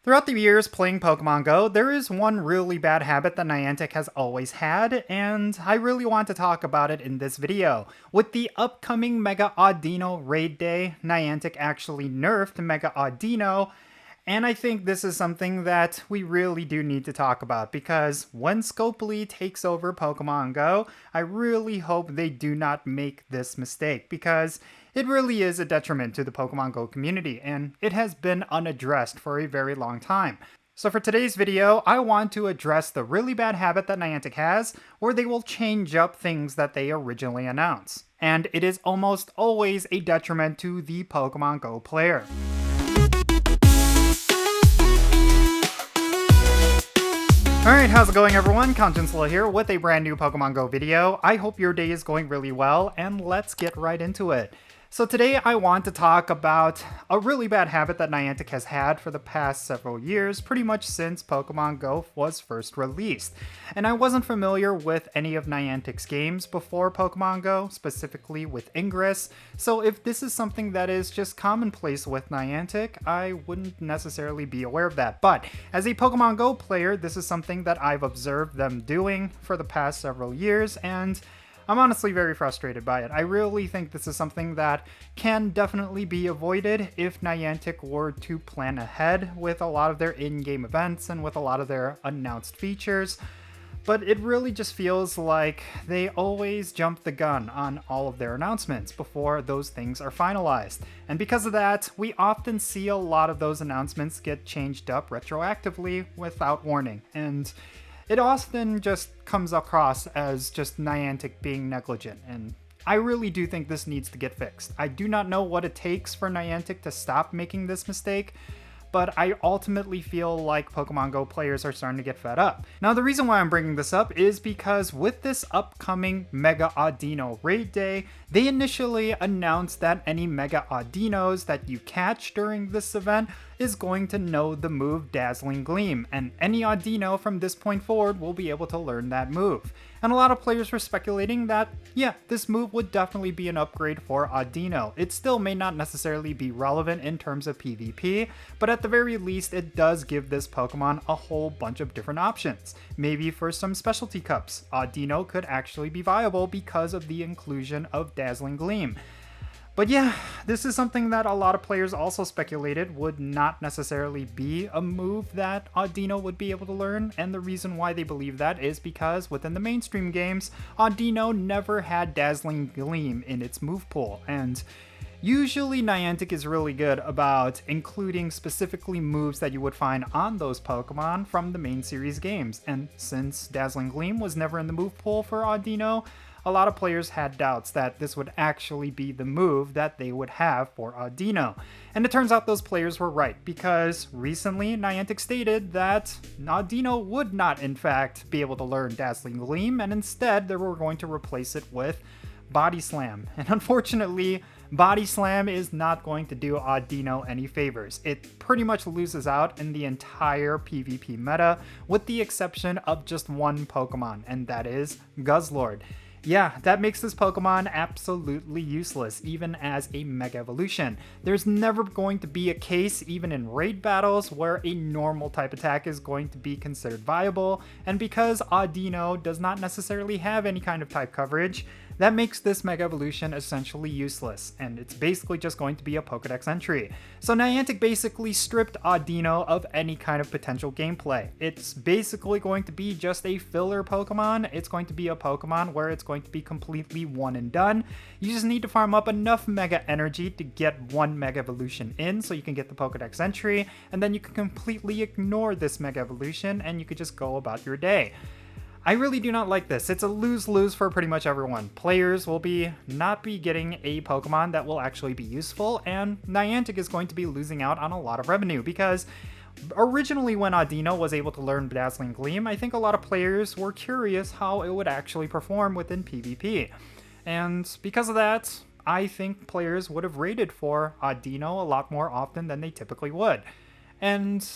Throughout the years playing Pokemon Go, there is one really bad habit that Niantic has always had, and I really want to talk about it in this video. With the upcoming Mega Audino Raid Day, Niantic actually nerfed Mega Audino, and I think this is something that we really do need to talk about, because when Scopely takes over Pokemon Go, I really hope they do not make this mistake, because it really is a detriment to the Pokemon Go community, and it has been unaddressed for a very long time. So for today's video, I want to address the really bad habit that Niantic has, where they will change up things that they originally announce. And it is almost always a detriment to the Pokemon Go player. Alright, how's it going everyone? Count Jinsula here with a brand new Pokemon Go video. I hope your day is going really well, and let's get right into it. So today I want to talk about a really bad habit that Niantic has had for the past several years, pretty much since Pokemon Go was first released. And I wasn't familiar with any of Niantic's games before Pokemon Go, specifically with Ingress, so if this is something that is just commonplace with Niantic, I wouldn't necessarily be aware of that. But as a Pokemon Go player, this is something that I've observed them doing for the past several years, and I'm honestly very frustrated by it. I really think this is something that can definitely be avoided if Niantic were to plan ahead with a lot of their in-game events and with a lot of their announced features. But it really just feels like they always jump the gun on all of their announcements before those things are finalized. And because of that, we often see a lot of those announcements get changed up retroactively without warning. And it often just comes across as just Niantic being negligent, and I really do think this needs to get fixed. I do not know what it takes for Niantic to stop making this mistake, but I ultimately feel like Pokemon Go players are starting to get fed up. Now, the reason why I'm bringing this up is because with this upcoming Mega Audino Raid Day, they initially announced that any Mega Audinos that you catch during this event is going to know the move Dazzling Gleam, and any Audino from this point forward will be able to learn that move. And a lot of players were speculating that, yeah, this move would definitely be an upgrade for Audino. It still may not necessarily be relevant in terms of PvP, but at the very least it does give this Pokemon a whole bunch of different options. Maybe for some specialty cups, Audino could actually be viable because of the inclusion of Dazzling Gleam. But yeah, this is something that a lot of players also speculated would not necessarily be a move that Audino would be able to learn, and the reason why they believe that is because within the mainstream games, Audino never had Dazzling Gleam in its move pool, and usually Niantic is really good about including specifically moves that you would find on those Pokemon from the main series games, and since Dazzling Gleam was never in the move pool for Audino, a lot of players had doubts that this would actually be the move that they would have for Audino. And it turns out those players were right, because recently Niantic stated that Audino would not in fact be able to learn Dazzling Gleam, and instead they were going to replace it with Body Slam. And unfortunately, Body Slam is not going to do Audino any favors. It pretty much loses out in the entire PvP meta, with the exception of just one Pokemon, and that is Guzzlord. Yeah, that makes this Pokemon absolutely useless, even as a Mega Evolution. There's never going to be a case, even in raid battles, where a normal type attack is going to be considered viable, and because Audino does not necessarily have any kind of type coverage, that makes this Mega Evolution essentially useless, and it's basically just going to be a Pokedex entry. So Niantic basically stripped Audino of any kind of potential gameplay. It's basically going to be just a filler Pokemon. It's going to be a Pokemon where it's going to be completely one and done. You just need to farm up enough Mega Energy to get one Mega Evolution in so you can get the Pokedex entry, and then you can completely ignore this Mega Evolution and you could just go about your day. I really do not like this. It's a lose-lose for pretty much everyone. Players will not be getting a Pokemon that will actually be useful, and Niantic is going to be losing out on a lot of revenue, because originally when Audino was able to learn Dazzling Gleam, I think a lot of players were curious how it would actually perform within PvP. And because of that, I think players would have raided for Audino a lot more often than they typically would. And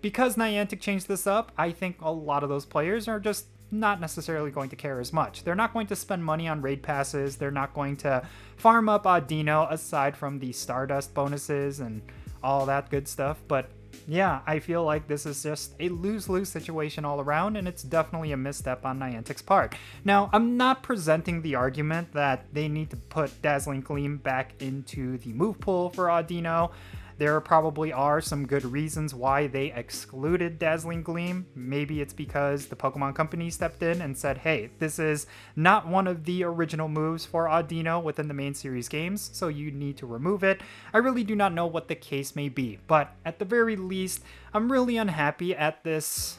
because Niantic changed this up, I think a lot of those players are just not necessarily going to care as much. They're not going to spend money on raid passes, they're not going to farm up Audino aside from the Stardust bonuses and all that good stuff, but Yeah, I feel like this is just a lose-lose situation all around, and it's definitely a misstep on Niantic's part. Now, I'm not presenting the argument that they need to put Dazzling Gleam back into the move pool for Audino. There probably are some good reasons why they excluded Dazzling Gleam. Maybe it's because the Pokemon Company stepped in and said, hey, this is not one of the original moves for Audino within the main series games, so you need to remove it. I really do not know what the case may be, but at the very least, I'm really unhappy at this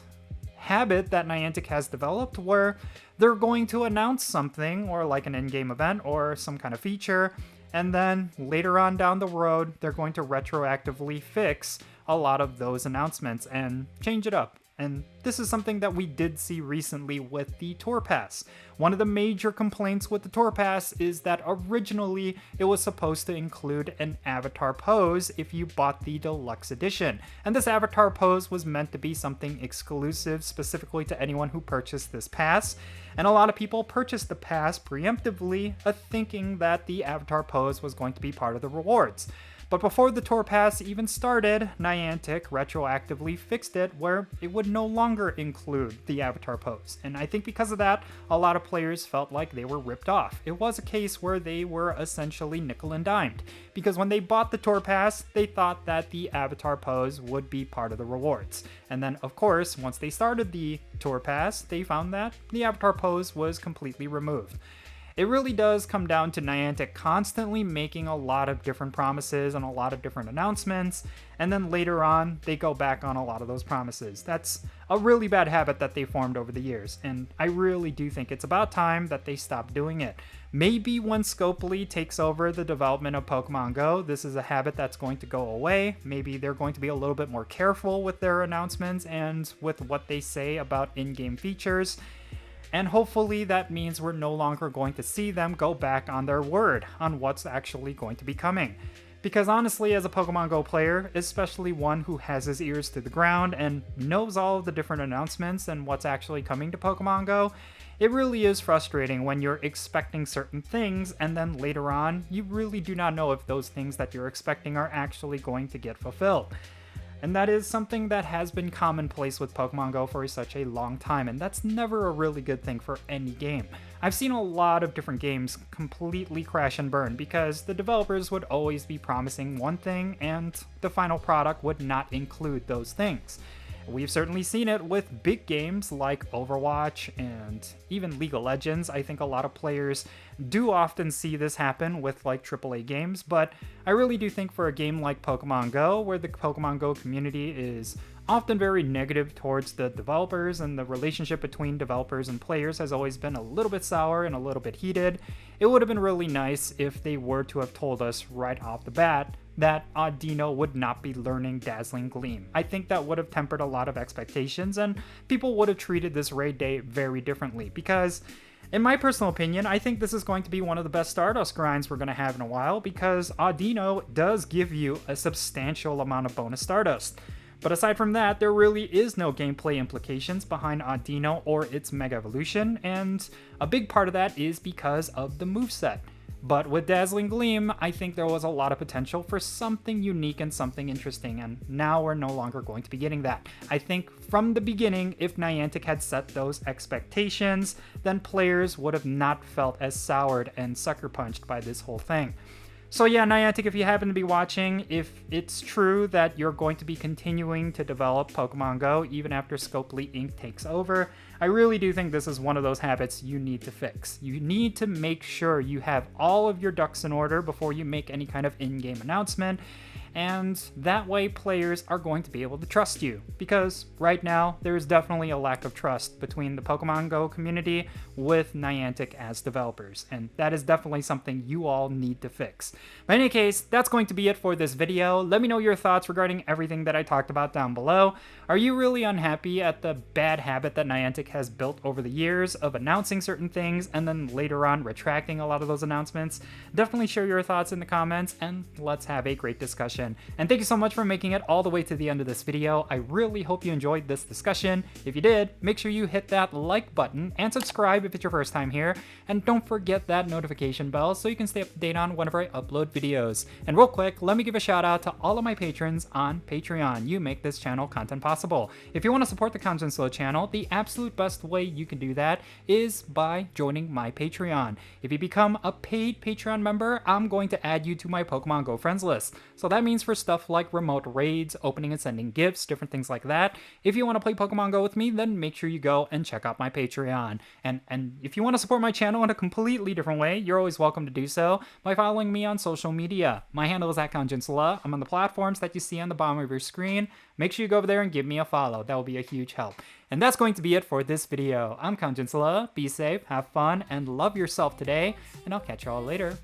habit that Niantic has developed where they're going to announce something, or like an in-game event or some kind of feature, and then later on down the road, they're going to retroactively fix a lot of those announcements and change it up. And this is something that we did see recently with the Tour Pass. One of the major complaints with the Tour Pass is that originally it was supposed to include an avatar pose if you bought the deluxe edition. And this avatar pose was meant to be something exclusive specifically to anyone who purchased this pass. And a lot of people purchased the pass preemptively, thinking that the avatar pose was going to be part of the rewards. But before the Tour Pass even started, Niantic retroactively fixed it where it would no longer include the avatar pose. And I think because of that, a lot of players felt like they were ripped off. It was a case where they were essentially nickel and dimed. Because when they bought the Tour Pass, they thought that the avatar pose would be part of the rewards. And then, of course, once they started the Tour Pass, they found that the avatar pose was completely removed. It really does come down to Niantic constantly making a lot of different promises and a lot of different announcements, and then later on, they go back on a lot of those promises. That's a really bad habit that they formed over the years, and I really do think it's about time that they stop doing it. Maybe when Scopely takes over the development of Pokemon GO, this is a habit that's going to go away. Maybe they're going to be a little bit more careful with their announcements and with what they say about in-game features. And hopefully that means we're no longer going to see them go back on their word on what's actually going to be coming. Because honestly, as a Pokemon GO player, especially one who has his ears to the ground and knows all of the different announcements and what's actually coming to Pokemon GO, it really is frustrating when you're expecting certain things and then later on, you really do not know if those things that you're expecting are actually going to get fulfilled. And that is something that has been commonplace with Pokemon GO for such a long time, and that's never a really good thing for any game. I've seen a lot of different games completely crash and burn because the developers would always be promising one thing and the final product would not include those things. We've certainly seen it with big games like Overwatch and even League of Legends. I think a lot of players do often see this happen with like AAA games, but I really do think for a game like Pokemon GO, where the Pokemon GO community is often very negative towards the developers and the relationship between developers and players has always been a little bit sour and a little bit heated, it would have been really nice if they were to have told us right off the bat that Audino would not be learning Dazzling Gleam. I think that would have tempered a lot of expectations and people would have treated this raid day very differently because in my personal opinion, I think this is going to be one of the best Stardust grinds we're going to have in a while because Audino does give you a substantial amount of bonus Stardust. But aside from that, there really is no gameplay implications behind Audino or its Mega Evolution, and a big part of that is because of the moveset. But with Dazzling Gleam, I think there was a lot of potential for something unique and something interesting, and now we're no longer going to be getting that. I think from the beginning, if Niantic had set those expectations, then players would have not felt as soured and sucker punched by this whole thing. So yeah, Niantic, if you happen to be watching, if it's true that you're going to be continuing to develop Pokemon GO even after Scopely Inc. takes over, I really do think this is one of those habits you need to fix. You need to make sure you have all of your ducks in order before you make any kind of in-game announcement, and that way players are going to be able to trust you. Because right now, there is definitely a lack of trust between the Pokemon GO community with Niantic as developers, and that is definitely something you all need to fix. But in any case, that's going to be it for this video. Let me know your thoughts regarding everything that I talked about down below. Are you really unhappy at the bad habit that Niantic has built over the years of announcing certain things and then later on retracting a lot of those announcements? Definitely share your thoughts in the comments, and let's have a great discussion description. And thank you so much for making it all the way to the end of this video. I really hope you enjoyed this discussion. If you did, make sure you hit that like button and subscribe if it's your first time here. And don't forget that notification bell so you can stay up to date on whenever I upload videos. And real quick, let me give a shout out to all of my patrons on Patreon. You make this channel content possible. If you want to support the Jinsula channel, the absolute best way you can do that is by joining my Patreon. If you become a paid Patreon member, I'm going to add you to my Pokemon Go friends list. So that means for stuff like remote raids, opening and sending gifts, different things like that. If you want to play Pokemon Go with me, then make sure you go and check out my Patreon. And if you want to support my channel in a completely different way, you're always welcome to do so by following me on social media. My handle is @Jinsula. I'm on the platforms that you see on the bottom of your screen. Make sure you go over there and give me a follow. That will be a huge help. And that's going to be it for this video. I'm Jinsula. Be safe, have fun, and love yourself today. And I'll catch you all later.